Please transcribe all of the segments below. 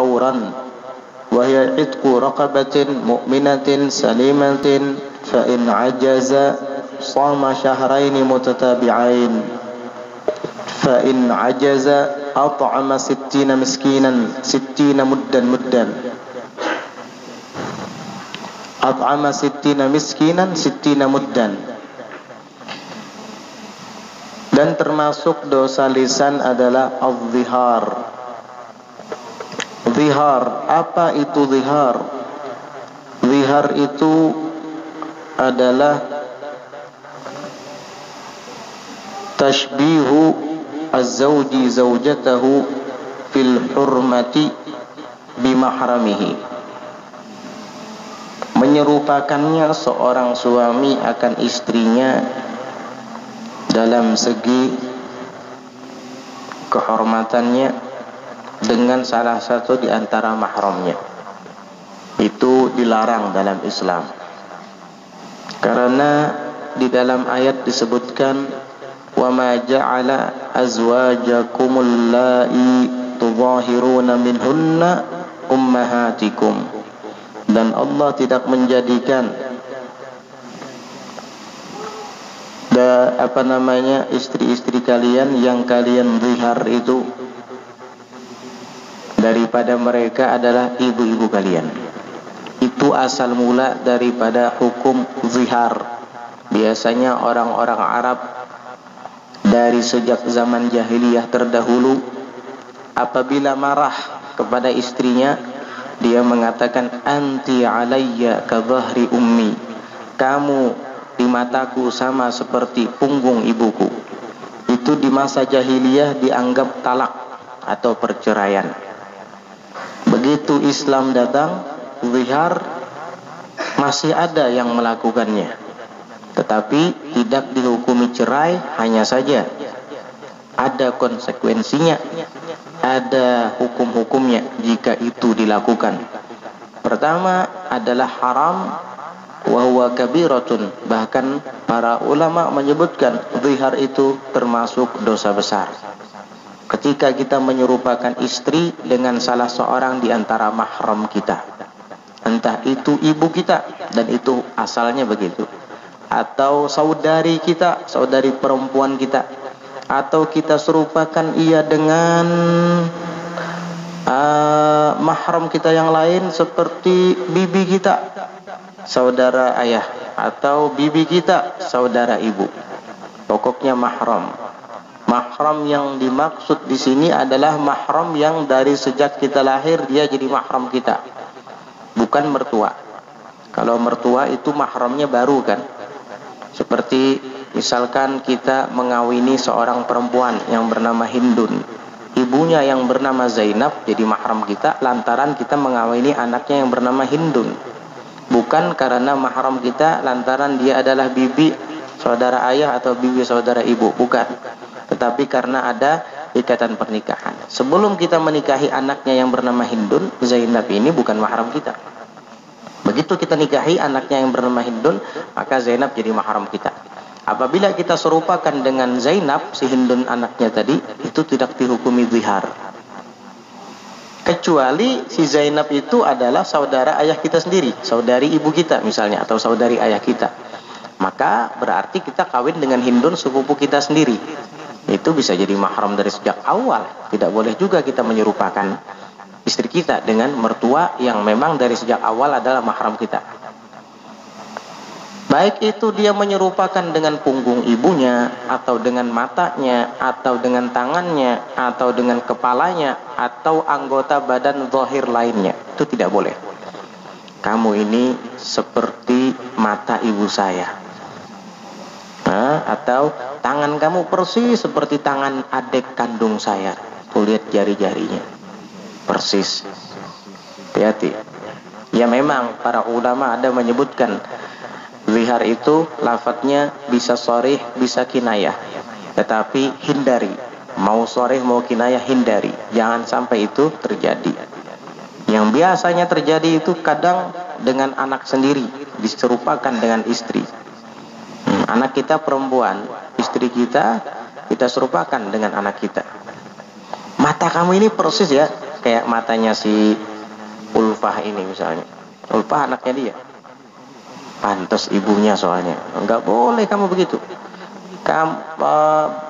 fawran wa hiya itqu raqabatin mu'minatin salimatin fa in ajaza shama syahrayn mutatabi'ain fa in ajaza at'ama 60 miskinan 60 muddan at'ama 60 miskinan 60 muddan. Dan termasuk dosa lisan adalah al-zihar. Zihar, apa itu zihar? Zihar itu adalah tashbihu az-zawji zawjatahu fil hurmati bimahramihi. Menyerupakannya seorang suami akan istrinya dalam segi kehormatannya dengan salah satu di antara mahramnya. Itu dilarang dalam Islam. Karena di dalam ayat disebutkan wa ma ja'ala azwajakumul la'i tudhahiruna minhunna ummahatikum. Dan Allah tidak menjadikan istri-istri kalian yang kalian zihar itu daripada mereka adalah ibu-ibu kalian. Itu asal mula daripada hukum zihar. Biasanya orang-orang Arab dari sejak zaman jahiliyah terdahulu, apabila marah kepada istrinya, dia mengatakan anti alayya ka dhahri ummi. Kamu di mataku sama seperti punggung ibuku. Itu di masa jahiliyah dianggap talak atau perceraian. Begitu Islam datang, zihar masih ada yang melakukannya, tetapi tidak dihukumi cerai. Hanya saja ada konsekuensinya, ada hukum-hukumnya jika itu dilakukan. Pertama adalah haram, wa huwa kabiratun. Bahkan para ulama menyebutkan zihar itu termasuk dosa besar. Ketika kita menyerupakan istri dengan salah seorang di antara mahram kita, entah itu ibu kita, dan itu asalnya begitu, atau saudari kita, saudari perempuan kita, atau kita serupakan ia dengan mahram kita yang lain seperti bibi kita, saudara ayah, atau bibi kita, saudara ibu. Pokoknya mahram. Mahram yang dimaksud di sini adalah mahram yang dari sejak kita lahir dia jadi mahram kita, bukan mertua. Kalau mertua itu mahramnya baru kan. Seperti misalkan kita mengawini seorang perempuan yang bernama Hindun, ibunya yang bernama Zainab jadi mahram kita lantaran kita mengawini anaknya yang bernama Hindun, bukan karena mahram kita lantaran dia adalah bibi saudara ayah atau bibi saudara ibu, bukan, tetapi karena ada ikatan pernikahan. Sebelum kita menikahi anaknya yang bernama Hindun, Zainab ini bukan mahram kita. Begitu kita nikahi anaknya yang bernama Hindun, maka Zainab jadi mahram kita. Apabila kita serupakan dengan Zainab, si Hindun anaknya tadi, itu tidak dihukumi zihar. Kecuali si Zainab itu adalah saudara ayah kita sendiri, saudari ibu kita misalnya, atau saudari ayah kita. Maka berarti kita kawin dengan Hindun sepupu kita sendiri. Itu bisa jadi mahram dari sejak awal. Tidak boleh juga kita menyerupakan istri kita dengan mertua yang memang dari sejak awal adalah mahram kita. Baik itu dia menyerupakan dengan punggung ibunya, atau dengan matanya, atau dengan tangannya, atau dengan kepalanya, atau anggota badan zahir lainnya. Itu tidak boleh. Kamu ini seperti mata ibu saya. Atau tangan kamu persis seperti tangan adik kandung saya. Tuh lihat jari-jarinya, persis. Hati-hati. Ya memang para ulama ada menyebutkan zihar itu lafadznya bisa sharih, bisa kinayah. Tetapi hindari. Mau sharih mau kinayah hindari. Jangan sampai itu terjadi. Yang biasanya terjadi itu kadang dengan anak sendiri, diserupakan dengan istri. Anak kita perempuan, istri kita serupakan dengan anak kita. mata kamu ini persis ya kayak matanya si Ulfah ini misalnya. Ulfah anaknya dia. Pantas ibunya soalnya. Enggak boleh kamu begitu.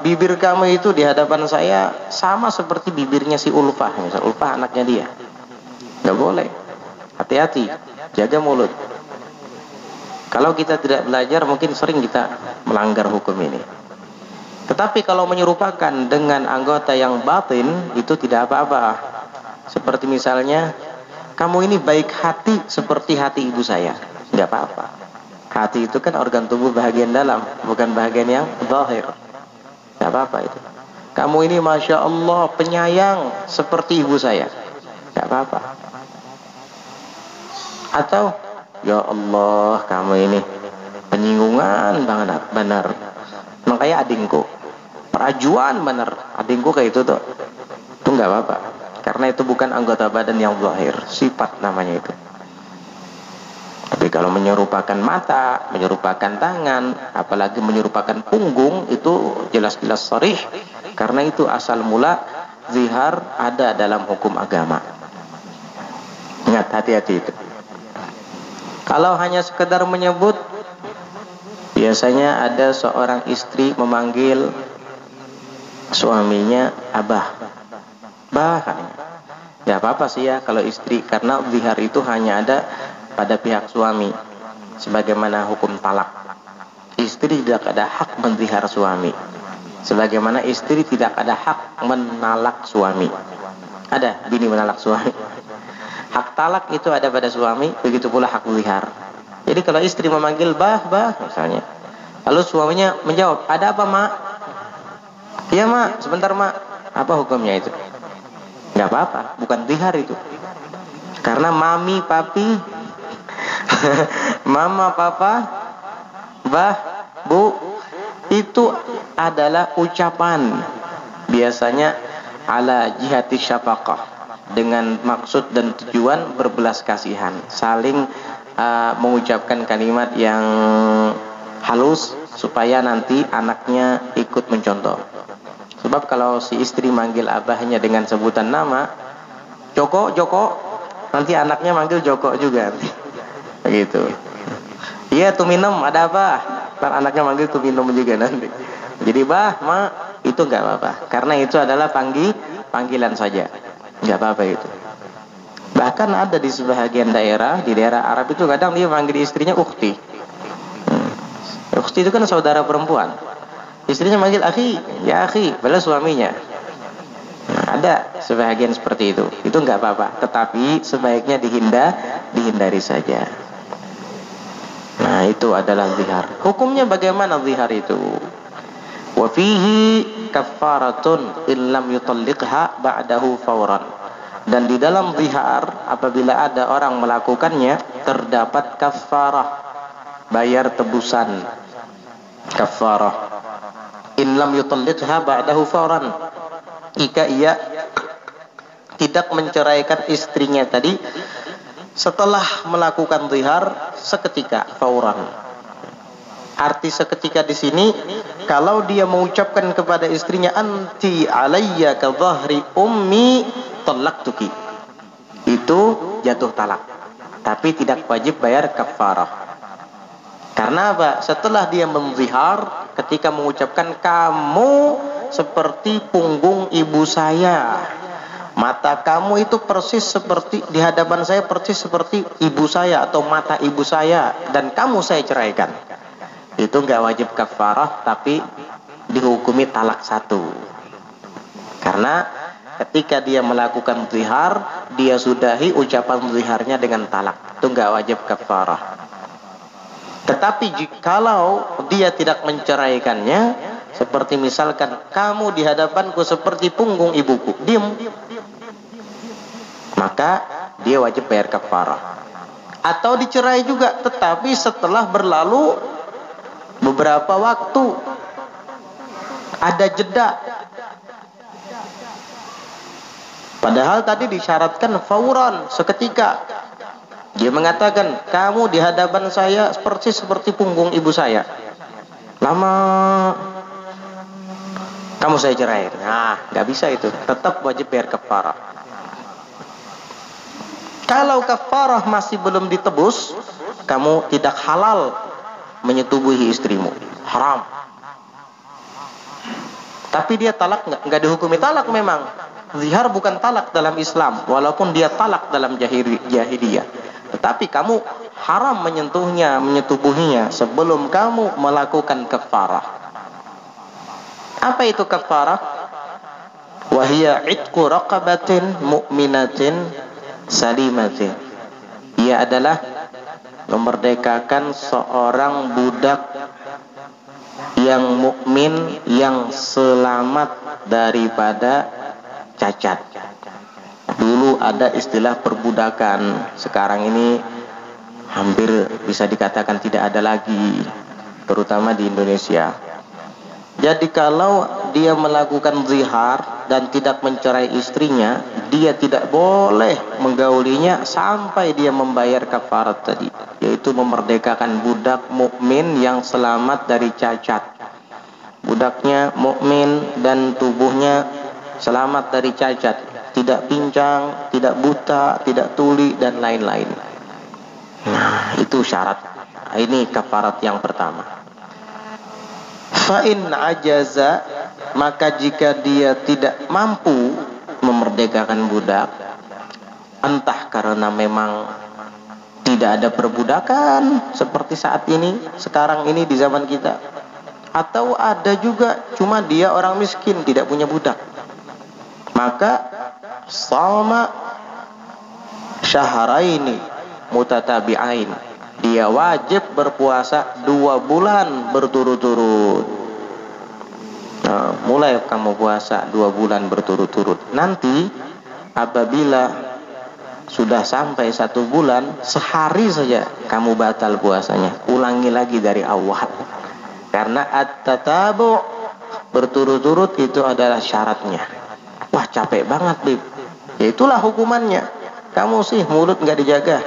Bibir kamu itu di hadapan saya sama seperti bibirnya si Ulfah. Misal Ulfah anaknya dia. Enggak boleh. Hati-hati. Jaga mulut. Kalau kita tidak belajar mungkin sering kita melanggar hukum ini. Tetapi kalau menyerupakan dengan anggota yang batin itu tidak apa-apa. Seperti misalnya kamu ini baik hati seperti hati ibu saya. Enggak apa-apa. Hati itu kan organ tubuh bagian dalam, bukan bagian yang zahir. Enggak apa-apa itu. Kamu ini Masya Allah penyayang seperti ibu saya. Enggak apa-apa. Atau ya Allah kamu ini penyinggungan banget benar. Makanya adingku perajuan benar. Adingku kayak itu tuh. Itu enggak apa-apa. Karena itu bukan anggota badan yang zahir, sifat namanya itu. Tapi kalau menyerupakan mata, menyerupakan tangan, apalagi menyerupakan punggung, itu jelas-jelas sharih. Karena itu asal mula zihar ada dalam hukum agama. Ingat, hati-hati itu. Kalau hanya sekedar menyebut, biasanya ada seorang istri memanggil suaminya abah. Bahkan ya apa-apa sih ya kalau istri, karena zihar itu hanya ada pada pihak suami, sebagaimana hukum talak. Istri tidak ada hak menzihar suami, sebagaimana istri tidak ada hak menalak suami. Ada bini menalak suami. Hak talak itu ada pada suami, begitu pula hak zihar. Jadi kalau istri memanggil bah misalnya, lalu suaminya menjawab, ada apa mak? Iya mak, sebentar mak. Apa hukumnya itu? Nggak apa-apa, bukan zihar itu. Karena mami, papi, mama, papa, bah, bu, itu adalah ucapan. Biasanya ala jihati syafaqah, dengan maksud dan tujuan berbelas kasihan, saling mengucapkan kalimat yang halus supaya nanti anaknya ikut mencontoh. Sebab kalau si istri manggil abahnya dengan sebutan nama Joko, nanti anaknya manggil Joko juga. Begitu. Iya tuh minum, ada apa? Ntar anaknya manggil tuh minum juga nanti. Jadi bah, ma, itu nggak apa-apa. Karena itu adalah panggilan saja. Nggak apa-apa itu. Bahkan ada di sebahagian daerah, di daerah Arab itu kadang dia manggil istrinya ukhti. Ukhti itu kan saudara perempuan. Istrinya manggil akhi, ya akhi, padahal suaminya. Nah, ada sebahagian seperti itu. Itu nggak apa-apa. Tetapi sebaiknya dihindari saja. Nah, itu adalah zihar. Hukumnya bagaimana zihar itu? Wa fihi kaffaratun illam yutalliqha ba'dahu fawran. Dan di dalam zihar, apabila ada orang melakukannya, terdapat kaffarah, bayar tebusan. Kaffarah. In lam yutalliqha ba'dahu fawran. Jika ia tidak menceraikan istrinya tadi setelah melakukan zihar seketika, fauran. Arti seketika di sini, kalau dia mengucapkan kepada istrinya anti alayya ka dhahri ummi talaqtuki, itu jatuh talak, tapi tidak wajib bayar kafarah. Karena apa? Setelah dia menzihar, ketika mengucapkan kamu seperti punggung ibu saya, mata kamu itu persis seperti di hadapan saya, persis seperti ibu saya atau mata ibu saya, dan kamu saya ceraikan, itu nggak wajib kafarah, tapi dihukumi talak satu. Karena ketika dia melakukan zihar, dia sudahi ucapan ziharnya dengan talak, itu nggak wajib kafarah. Tetapi jikalau dia tidak menceraikannya, seperti misalkan kamu di hadapanku seperti punggung ibuku, diam, maka dia wajib bayar kafarah. Atau dicerai juga, tetapi setelah berlalu beberapa waktu, ada jeda. Padahal tadi disyaratkan fauran, seketika. Dia mengatakan, kamu di hadapan saya seperti punggung ibu saya. Lama, kamu saya cerai. Nah, nggak bisa itu, tetap wajib bayar kafarah. Kalau kafarah masih belum ditebus, kamu tidak halal menyetubuhi istrimu, haram. Tapi dia talak nggak dihukumi talak memang. Zihar bukan talak dalam Islam, walaupun dia talak dalam jahiliyah. Tetapi kamu haram menyentuhnya, menyetubuhinya sebelum kamu melakukan kafarah. Apa itu kafarah? Wahia itqu raqabatin mu'minatin salimatin. Ia adalah memerdekakan seorang budak yang mukmin yang selamat daripada cacat. Dulu ada istilah perbudakan, sekarang ini hampir bisa dikatakan tidak ada lagi, terutama di Indonesia. Jadi kalau dia melakukan zihar dan tidak mencerai istrinya, dia tidak boleh menggaulinya sampai dia membayar kafarat tadi, yaitu memerdekakan budak mukmin yang selamat dari cacat. Budaknya mukmin dan tubuhnya selamat dari cacat, tidak pincang, tidak buta, tidak tuli dan lain-lain. Nah, itu syarat. Ini kafarat yang pertama. Fa'in ajaza, maka jika dia tidak mampu memerdekakan budak, entah karena memang tidak ada perbudakan seperti saat ini, sekarang ini di zaman kita, atau ada juga cuma dia orang miskin tidak punya budak, maka shoma syahraini mutatabi'ain, dia wajib berpuasa 2 bulan berturut-turut. Nah, mulai kamu puasa 2 bulan berturut-turut. Nanti apabila sudah sampai 1 bulan, sehari saja kamu batal puasanya, ulangi lagi dari awal. Karena at-tatabu' berturut-turut itu adalah syaratnya. Wah, capek banget, Bib. Ya itulah hukumannya. Kamu sih mulut nggak dijaga,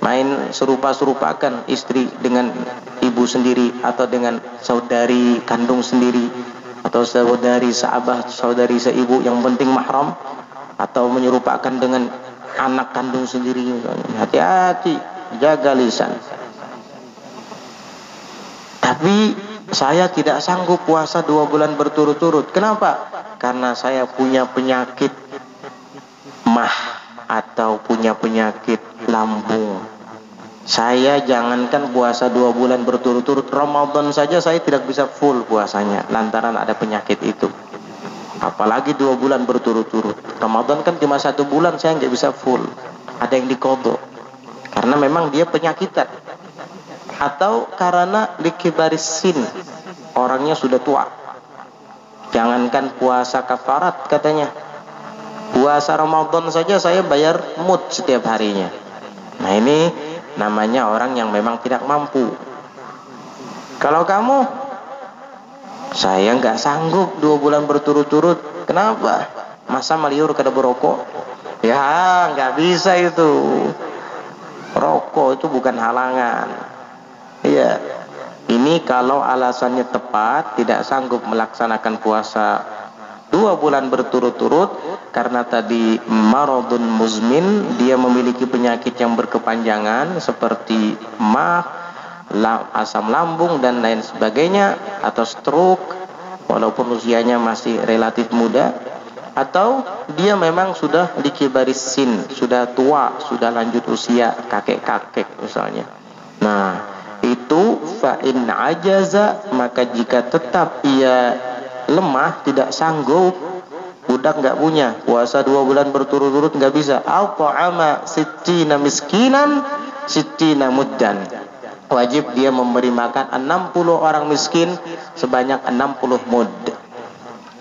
main serupa-serupakan istri dengan ibu sendiri, atau dengan saudari kandung sendiri, atau saudari seabah, saudari seibu, yang penting mahram, atau menyerupakan dengan anak kandung sendiri. Hati-hati, jaga lisan. Tapi saya tidak sanggup puasa 2 bulan berturut-turut. Kenapa? Karena saya punya penyakit mah atau punya penyakit lambung. Saya jangankan puasa 2 bulan berturut-turut, Ramadan saja saya tidak bisa full puasanya lantaran ada penyakit itu. Apalagi 2 bulan berturut-turut. Ramadan kan cuma 1 bulan, saya nggak bisa full. Ada yang dikodok karena memang dia penyakitan, atau karena likibaris sin, orangnya sudah tua. Jangankan puasa kafarat, katanya puasa Ramadan saja saya bayar mut setiap harinya. Nah, ini namanya orang yang memang tidak mampu. Kalau kamu, saya nggak sanggup 2 bulan berturut-turut. Kenapa? Masa maliur kada berokok? Ya, nggak bisa itu. Rokok itu bukan halangan. Iya. Ini kalau alasannya tepat, tidak sanggup melaksanakan puasa 2 bulan berturut-turut karena tadi maradun muzmin, dia memiliki penyakit yang berkepanjangan seperti mah, asam lambung dan lain sebagainya, atau stroke walaupun usianya masih relatif muda, atau dia memang sudah dikibaris sin, sudah tua, sudah lanjut usia, kakek-kakek misalnya. Nah, itu fa'in ajaza, maka jika tetap ia lemah, tidak sanggup, budak nggak punya, puasa 2 bulan berturut-turut nggak bisa, al-ta'ama sittina miskinan sittina muddan, wajib dia memberi makan 60 orang miskin sebanyak 60 mud.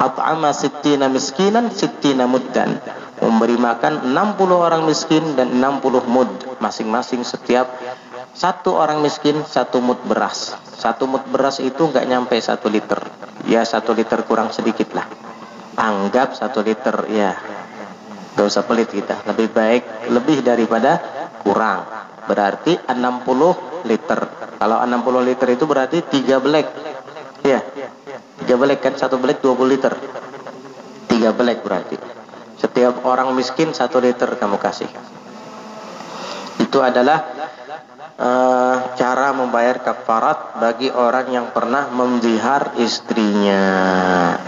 Al-ta'ama sittina miskinan sittina muddan, memberi makan 60 orang miskin dan 60 mud, masing-masing setiap 1 orang miskin 1 mud beras. 1 mud beras itu nggak nyampe 1 liter. Ya 1 liter kurang sedikit lah. Anggap 1 liter ya. Gak usah pelit kita. Lebih baik lebih daripada kurang. Berarti 60 liter. Kalau 60 liter itu berarti 3 black. Ya. 3 belek kan, 1 belek 20 liter. 3 belek berarti. Setiap orang miskin 1 liter kamu kasih. Itu adalah cara membayar kafarat bagi orang yang pernah menzihar istrinya.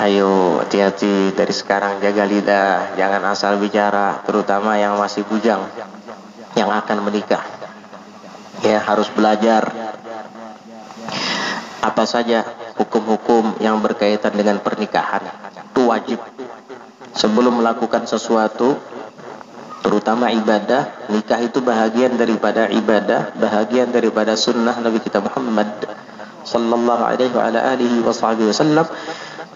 Ayo hati-hati dari sekarang, jaga lidah, jangan asal bicara, terutama yang masih bujang, yang akan menikah. Ya, harus belajar apa saja hukum-hukum yang berkaitan dengan pernikahan. Itu wajib. Sebelum melakukan sesuatu, terutama ibadah, nikah itu bahagian daripada ibadah, bahagian daripada sunnah Nabi kita Muhammad sallallahu alaihi wasallam.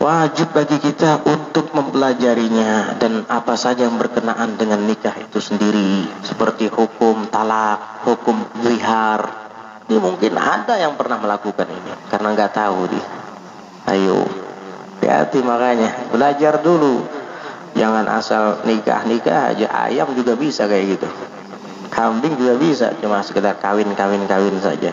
Wajib bagi kita untuk mempelajarinya dan apa saja yang berkenaan dengan nikah itu sendiri, seperti hukum talak, hukum zihar. Ini mungkin ada yang pernah melakukan ini karena nggak tahu dia. Ayo, hati-hati, makanya belajar dulu. Jangan asal nikah aja. Ayam juga bisa kayak gitu, kambing juga bisa, cuma sekedar kawin saja,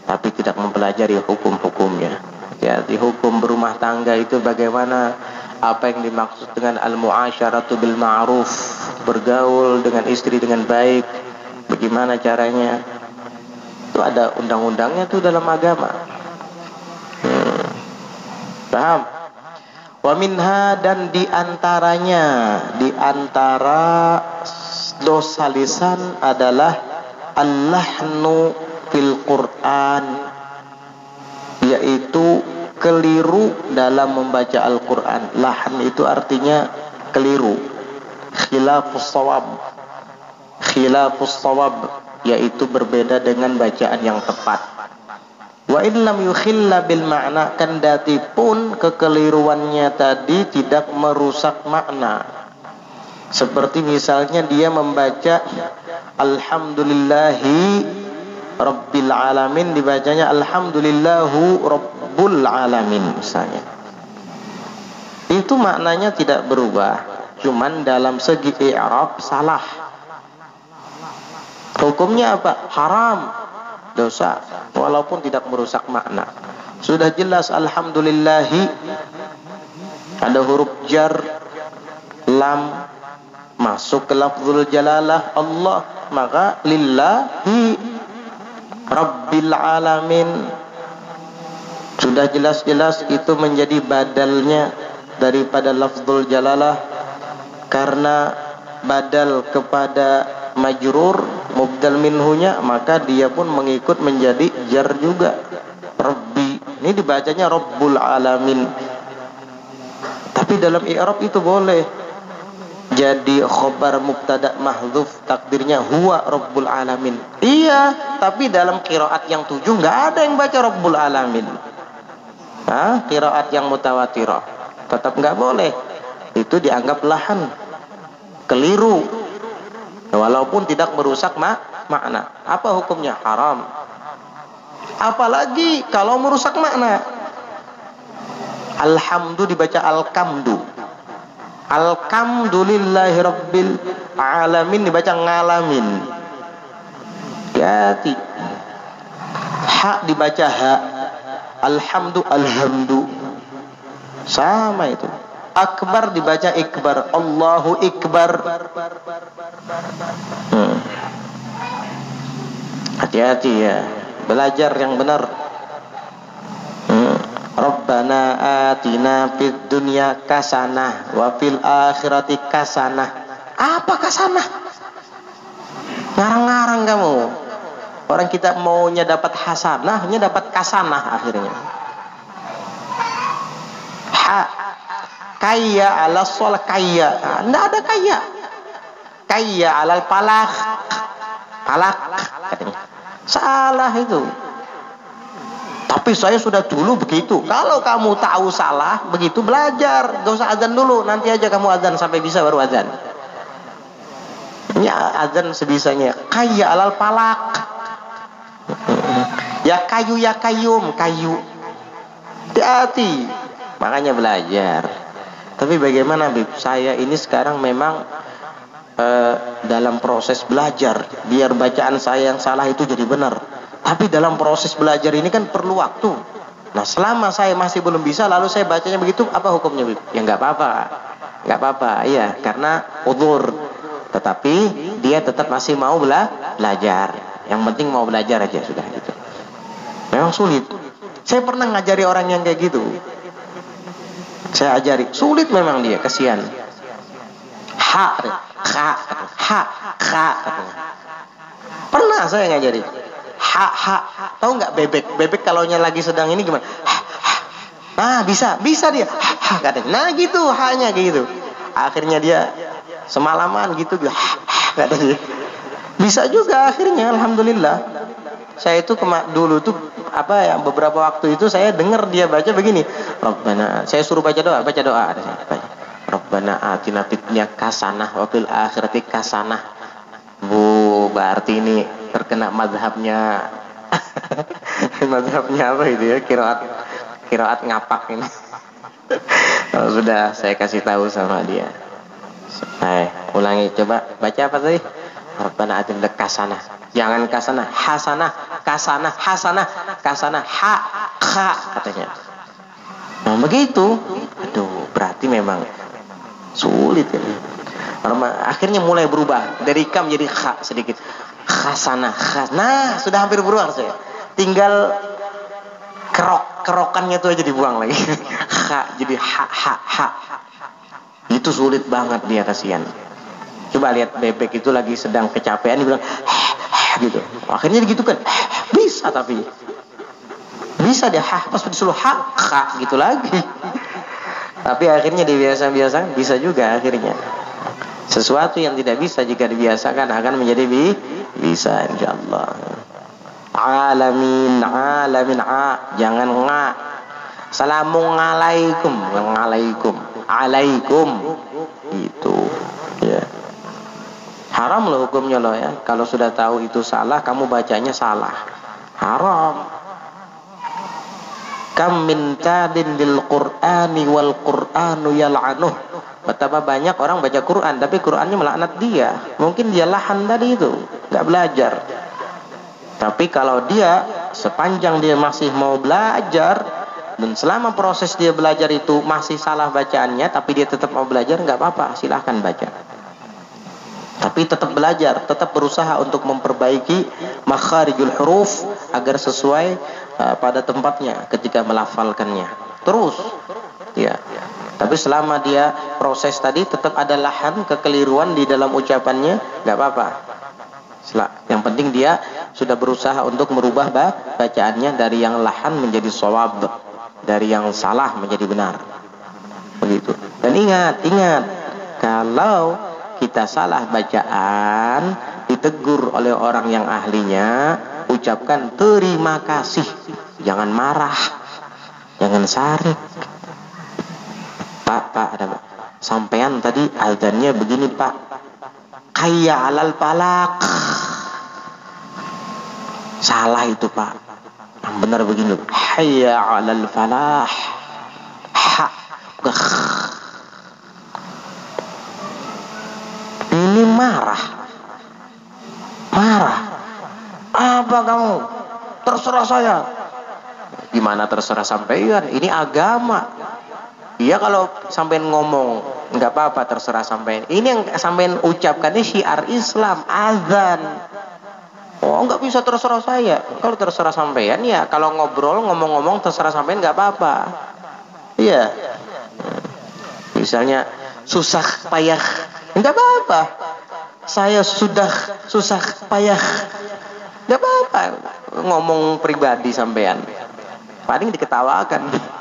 tapi tidak mempelajari hukum-hukumnya. Hati-hati, hukum berumah tangga itu bagaimana, apa yang dimaksud dengan al-mu'asyaratu bil ma'ruf, bergaul dengan istri dengan baik, bagaimana caranya. Itu ada undang-undangnya tuh dalam agama. Paham? Wa minha, dan diantaranya, diantara dosa lisan adalah al-lahnu fil Quran, yaitu keliru dalam membaca Al-Quran. Lahn itu artinya keliru, khilafus sawab, yaitu berbeda dengan bacaan yang tepat. Wa in lam yukhilla bil ma'na, kendati pun kekeliruannya tadi tidak merusak makna. Seperti misalnya dia membaca alhamdulillahi rabbil alamin, dibacanya alhamdulillahu rabbul alamin misalnya. Itu maknanya tidak berubah, cuman dalam segi i'rab salah. Hukumnya apa? Haram, dosa, walaupun tidak merusak makna. Sudah jelas alhamdulillahi, ada huruf jar, lam, masuk ke lafzul jalalah Allah, maka lillahi rabbil alamin. Sudah jelas-jelas itu menjadi badalnya daripada lafzul jalalah, karena badal kepada majrur mubdal minhunya, maka dia pun mengikut menjadi jar juga. Rabbi, ini dibacanya rabbul alamin, tapi dalam i'rab itu boleh jadi khobar mubtada mahdzuf, takdirnya huwa rabbul alamin. Iya, tapi dalam qiraat yang 7 nggak ada yang baca rabbul alamin. Qiraat yang mutawatirah tetap nggak boleh. Itu dianggap lahan, keliru, walaupun tidak merusak makna. Apa hukumnya? Haram. Apalagi kalau merusak makna. Alhamdu dibaca alkamdu, alhamdulillahi rabbil alamin dibaca ngalamin. Hati. Ha dibaca ha, alhamdu alhamdu, sama itu. Akbar dibaca ikbar, Allahu ikbar. Hati-hati ya, belajar yang benar. Rabbana atina fid dunya kasanah wa fil akhirati kasanah. Apa kasanah? Ngarang-ngarang kamu. Orang kita maunya dapat hasanahnya dapat kasanah akhirnya. Kaya ala sol kaya, nggak ada kaya. Kaya alal palak, palak katanya. Salah itu. Tapi saya sudah dulu begitu. Kalau kamu tahu salah begitu, belajar. Gak usah azan dulu, nanti aja kamu azan sampai bisa baru azan. Ya azan sebisanya. Kaya alal palak. Ya kayu ya kayum, kayu. Hati-hati. Makanya belajar. Tapi bagaimana Bib? Saya ini sekarang memang dalam proses belajar, biar bacaan saya yang salah itu jadi benar. Tapi dalam proses belajar ini kan perlu waktu. Nah selama saya masih belum bisa, lalu saya bacanya begitu, apa hukumnya? Ya nggak apa-apa, nggak apa-apa, iya, karena udzur. Tetapi dia tetap masih mau belajar. Yang penting mau belajar aja sudah gitu. Memang sulit. Saya pernah ngajari orang yang kayak gitu. Saya ajari, sulit memang dia, kasihan. Ha, kha, katanya. Pernah saya ngajari. Ha, tahu nggak bebek? Bebek kalau lagi sedang ini gimana? Nah bisa dia. Ha, katanya. Nah gitu, hanya gitu. Akhirnya dia semalaman gitu, katanya. Bisa juga akhirnya, alhamdulillah. Saya itu dulu tuh beberapa waktu itu saya dengar dia baca begini. Rabbana, saya suruh baca doa. Rabbana atina fid dunya hasanah wa fil akhirati hasanah. Bu, berarti ini terkena mazhabnya mazhabnya apa itu ya? Qiraat ngapak ini. Kalau sudah saya kasih tahu sama dia. Ulangi coba, baca apa tadi? Rabbana atina fid dunya hasanah. Jangan hasanah, ha, kha, katanya. Nah begitu. Aduh, berarti memang sulit ya. Akhirnya mulai berubah dari kam jadi kha sedikit. Hasanah. Nah, sudah hampir berubah saya. Tinggal kerokannya itu aja dibuang lagi. Kha jadi ha. Itu sulit banget dia, kasihan. Coba lihat bebek itu lagi sedang kecapean, dia bilang gitu. Akhirnya gitu kan. Bisa tapi. Bisa dia pas disuruh ha gitu lagi. Tapi akhirnya dibiasa-biasakan bisa juga akhirnya. Sesuatu yang tidak bisa jika dibiasakan akan menjadi bisa insyaallah. Alamin jangan nga. Assalamualaikum, alaikum. Itu ya. Haram loh hukumnya loh ya. Kalau sudah tahu itu salah, kamu bacanya salah. Haram. Kam min tadin lil Qur'ani wal Qur'anu yal'anuh. Betapa banyak orang baca Quran tapi Qurannya melaknat dia. Mungkin dia lahan tadi itu, nggak belajar. Tapi kalau dia sepanjang dia masih mau belajar dan selama proses dia belajar itu masih salah bacaannya, tapi dia tetap mau belajar, nggak apa-apa, silahkan baca. Tapi tetap belajar, tetap berusaha untuk memperbaiki makharijul huruf agar sesuai pada tempatnya ketika melafalkannya. Terus, ya. Tapi selama dia proses tadi tetap ada lahan kekeliruan di dalam ucapannya, nggak apa-apa. Yang penting dia sudah berusaha untuk merubah bacaannya dari yang lahan menjadi shawab, dari yang salah menjadi benar. Begitu. Dan ingat, kalau kita salah bacaan, ditegur oleh orang yang ahlinya, ucapkan terima kasih. Jangan marah, jangan sarik. Pak, ada Pak. Sampean tadi azannya begini Pak. Hayya 'alal falaq. Salah itu Pak. Yang benar begini. Hayya 'alal falah. Ha. Ini marah. Apa kamu? Terserah saya. Gimana terserah sampean? Ini agama. Iya kalau sampean ngomong nggak apa-apa, terserah sampean. Ini yang sampean ucapkan ini syiar Islam, azan. Oh nggak bisa terserah saya. Kalau terserah sampean ya kalau ngobrol ngomong-ngomong terserah sampean nggak apa-apa. Iya. Misalnya susah payah nggak apa-apa. Saya sudah susah payah nggak apa-apa. Ngomong pribadi sampean paling diketawakan.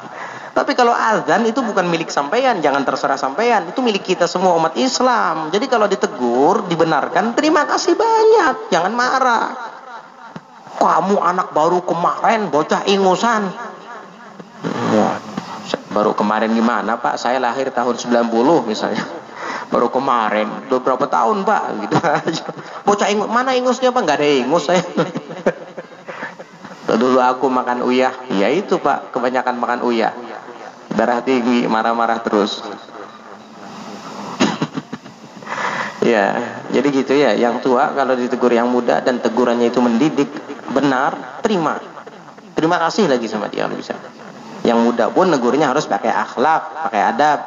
Tapi kalau azan itu bukan milik sampean, jangan terserah sampean, itu milik kita semua umat Islam. Jadi kalau ditegur, dibenarkan, terima kasih banyak, jangan marah. Kamu anak baru kemarin bocah ingusan. Baru kemarin gimana Pak? Saya lahir tahun 90 misalnya. Baru kemarin, beberapa tahun Pak, gitu aja. Bocah ingus, mana ingusnya Pak? Nggak ada ingus saya. Dulu aku makan uyah, ya itu Pak, kebanyakan makan uyah. Darah tinggi, marah-marah terus. Ya, jadi gitu ya. Yang tua kalau ditegur yang muda dan tegurannya itu mendidik, benar, terima. Terima kasih lagi sama dia kalau bisa. Yang muda pun negurnya harus pakai akhlak, pakai adab.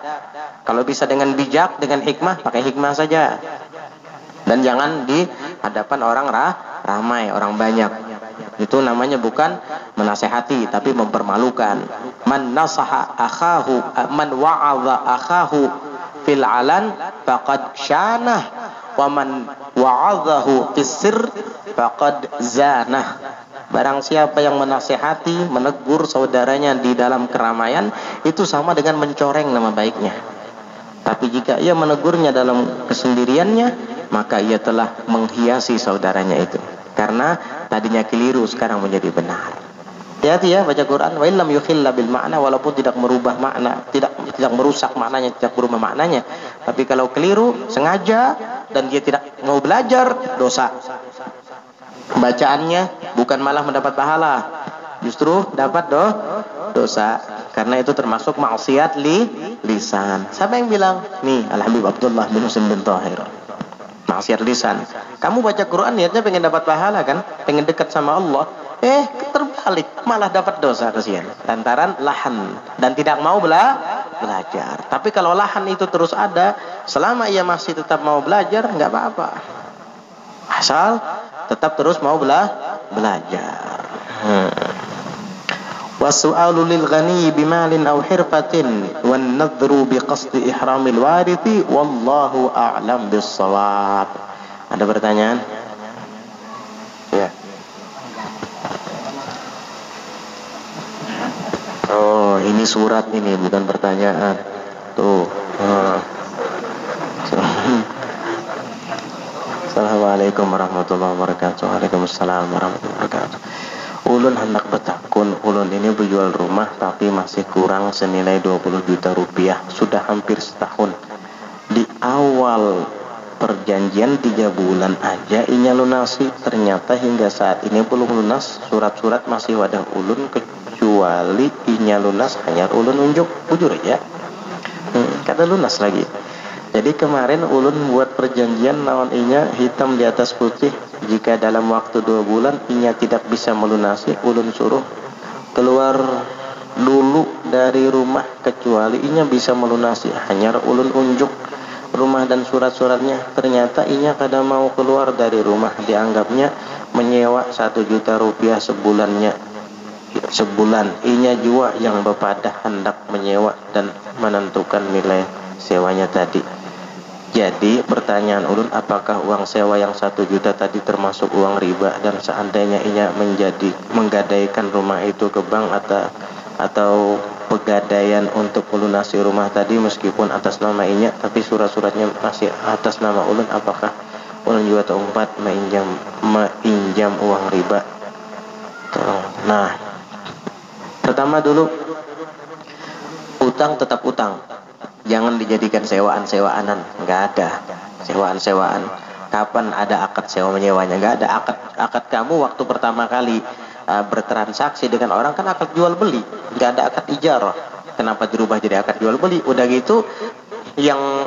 Kalau bisa dengan bijak, dengan hikmah, pakai hikmah saja. Dan jangan di hadapan orang ramai, orang banyak. Itu namanya bukan menasehati, tapi mempermalukan. Man nasaha akhahu, man wa'adha akhahu fil alan faqad syanah, wa man wa'adhahu fis sirr faqad zanah. Barang siapa yang menasehati, menegur saudaranya di dalam keramaian, itu sama dengan mencoreng nama baiknya. Tapi jika ia menegurnya dalam kesendiriannya, maka ia telah menghiasi saudaranya itu. Karena tadinya keliru, sekarang menjadi benar. Hati-hati ya baca Quran. Wa illam yukhilla bil makna, walaupun tidak merubah makna, tidak merusak maknanya, tidak berubah maknanya. Tapi kalau keliru, sengaja, dan dia tidak mau belajar, dosa. Bacaannya bukan malah mendapat pahala, justru dapat dosa. Karena itu termasuk maksiat lisan. Siapa yang bilang? Nih, Al-Habib Abdullah bin Husain bin Tahir. Maksiat lisan. Kamu baca Quran niatnya pengen dapat pahala kan? Pengen dekat sama Allah. Terbalik, malah dapat dosa, kasihan. Lantaran lahan dan tidak mau belajar. Tapi kalau lahan itu terus ada, selama ia masih tetap mau belajar, nggak apa-apa. Asal tetap terus mau belajar. Wasu'alu lil ghani bimalin aw hirfatin wan nadhru biqasdi ihramil warithi wallahu a'lam bis-shawab. Ada pertanyaan? Ya. Oh, ini surat ini bukan pertanyaan. Tuh. Assalamualaikum warahmatullahi wabarakatuh. Waalaikumsalam warahmatullahi wabarakatuh. Ulun hendak bertakun. Ulun ini berjual rumah tapi masih kurang senilai 20 juta rupiah. Sudah hampir setahun. Di awal perjanjian 3 bulan aja inya lunasi. Ternyata hingga saat ini belum lunas. Surat-surat masih wadah ulun, kecuali inya lunas hanya ulun unjuk. Bujur aja. Kata lunas lagi. Jadi kemarin ulun buat perjanjian lawan inya hitam di atas putih. Jika dalam waktu 2 bulan inya tidak bisa melunasi, ulun suruh keluar dulu dari rumah, kecuali inya bisa melunasi. Hanya ulun unjuk rumah dan surat-suratnya. Ternyata inya kada mau keluar dari rumah. Dianggapnya menyewa 1 juta rupiah sebulannya. Sebulan inya jua yang bepadah hendak menyewa dan menentukan nilai sewanya tadi. Jadi pertanyaan ulun, apakah uang sewa yang 1 juta tadi termasuk uang riba? Dan seandainya inya menggadaikan rumah itu ke bank atau pegadaian untuk melunasi rumah tadi meskipun atas nama inya, tapi surat-suratnya masih atas nama ulun, apakah ulun juga tempat menginjam uang riba? Nah, pertama dulu, utang tetap utang. Jangan dijadikan sewaan-sewaanan. Nggak ada sewaan-sewaan. Kapan ada akad sewa menyewanya? Nggak ada akad kamu waktu pertama kali bertransaksi dengan orang kan akad jual beli. Nggak ada akad ijarah. Kenapa dirubah jadi akad jual beli? Udah gitu, yang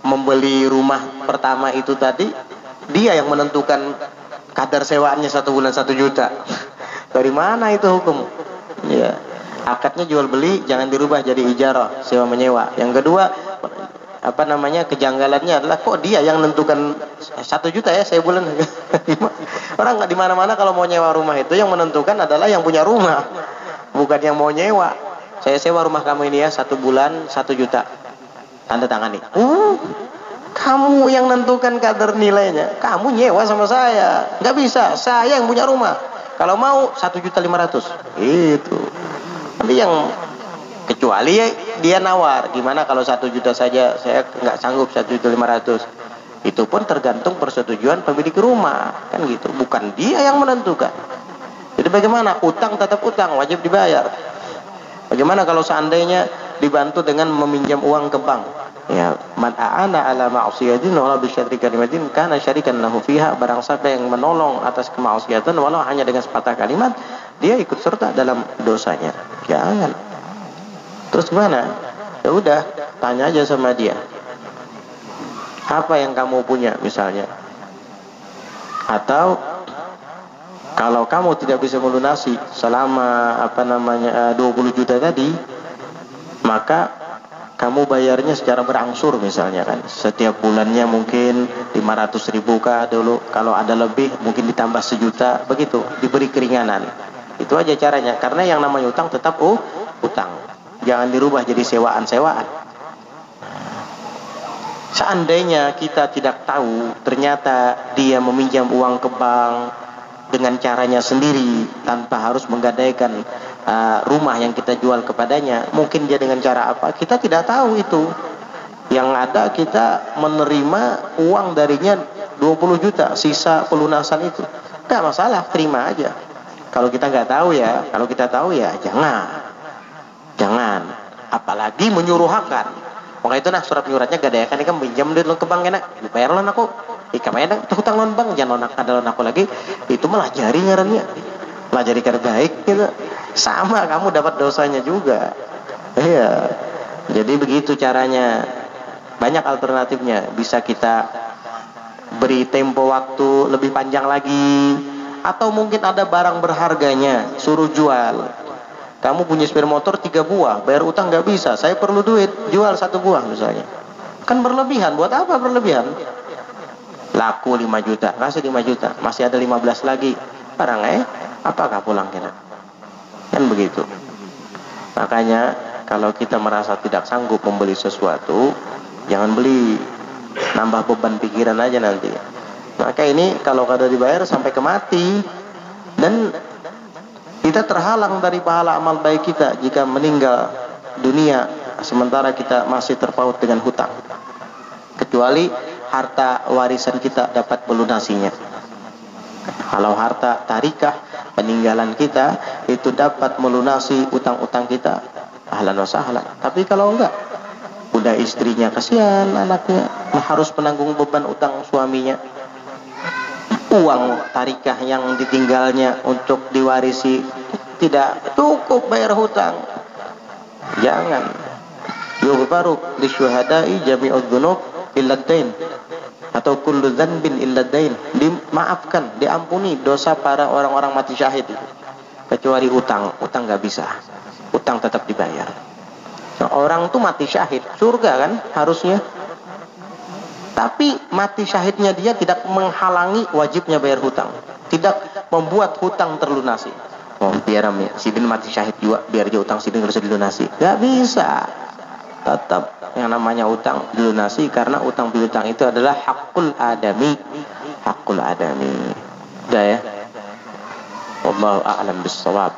membeli rumah pertama itu tadi, dia yang menentukan kadar sewaannya 1 bulan 1 juta. Dari mana itu hukum? Ya. Akadnya jual beli jangan dirubah jadi ijarah, sewa menyewa. Yang kedua, kejanggalannya adalah kok dia yang menentukan 1 juta ya saya bulan. Orang nggak di mana-mana kalau mau nyewa rumah itu yang menentukan adalah yang punya rumah, bukan yang mau nyewa. Saya sewa rumah kamu ini ya 1 bulan 1 juta. Tanda tangani. Kamu yang menentukan kadar nilainya. Kamu nyewa sama saya. Nggak bisa, saya yang punya rumah. Kalau mau 1.500.000. Itu. Tapi yang kecuali dia nawar, gimana kalau 1 juta saja saya nggak sanggup 1.500.000. Itu pun tergantung persetujuan pemilik rumah, kan gitu. Bukan dia yang menentukan. Jadi bagaimana? Utang tetap utang, wajib dibayar. Bagaimana kalau seandainya dibantu dengan meminjam uang ke bank? Ya, man a'ana ala ma'siyatin wa la bi syarri kalimatin kana syarikan lahu fiha. Barang siapa yang menolong atas kemaksiatan walau hanya dengan sepatah kalimat, dia ikut serta dalam dosanya. Jangan. Terus gimana? Ya udah, tanya aja sama dia. Apa yang kamu punya misalnya? Atau Kalau kamu tidak bisa melunasi selama 20 juta tadi, maka kamu bayarnya secara berangsur misalnya kan. Setiap bulannya mungkin 500 ribu kah dulu. Kalau ada lebih mungkin ditambah 1 juta. Begitu, diberi keringanan. Itu aja caranya. Karena yang namanya utang tetap utang. Jangan dirubah jadi sewaan-sewaan. Seandainya kita tidak tahu, ternyata dia meminjam uang ke bank dengan caranya sendiri tanpa harus menggadaikan rumah yang kita jual kepadanya, mungkin dia dengan cara apa, kita tidak tahu itu. Yang ada kita menerima uang darinya 20 juta, sisa pelunasan itu. Nggak masalah, terima aja. Kalau kita nggak tahu ya, kalau kita tahu ya jangan. Apalagi menyuruhkan. Maka itu nah surat menyuratnya gadaikan ini kan pinjam duit ke bank enak, bayar loan aku. Kamanya ada hutang loan bank, jangan ada loan aku lagi. Itu melajari ngarannya. Melajari cara baik gitu. Sama kamu dapat dosanya juga. Iya. Jadi begitu caranya. Banyak alternatifnya. Bisa kita beri tempo waktu lebih panjang lagi, atau mungkin ada barang berharganya suruh jual. Kamu punya sepeda motor 3 buah, bayar utang nggak bisa, saya perlu duit, jual 1 buah misalnya. Kan berlebihan, buat apa berlebihan? Laku 5 juta, kasih 5 juta, masih ada 15 lagi. Barang apakah pulang kita? Kan begitu. Makanya kalau kita merasa tidak sanggup membeli sesuatu, jangan beli, nambah beban pikiran aja nanti. Maka ini kalau kada dibayar sampai ke mati, dan kita terhalang dari pahala amal baik kita jika meninggal dunia sementara kita masih terpaut dengan hutang, kecuali harta warisan kita dapat melunasinya. Kalau harta tarikah peninggalan kita itu dapat melunasi utang-utang kita, ahlan wa sahlan. Tapi kalau enggak, udah istrinya kasihan, anaknya harus menanggung beban utang suaminya. Uang tarikah yang ditinggalnya untuk diwarisi tidak cukup bayar hutang. Jangan. Yughfaru lisyuhada'i jami'udz dzunub illa ad-dain, atau kullu dzanbin illa ad-dain. Dimaafkan, diampuni dosa para orang-orang mati syahid itu, kecuali utang. Utang nggak bisa. Utang tetap dibayar. Nah, orang tuh mati syahid, surga kan harusnya. Tapi mati syahidnya dia tidak menghalangi wajibnya bayar hutang, tidak membuat hutang terlunasi. Oh biar sidin mati syahid juga, biar dia utang sidin harus dilunasi. Gak bisa. Tetap yang namanya utang dilunasi, karena utang piutang itu adalah hakul adami. Hakul adami. Udah ya. Wallahu a'lam bissawab.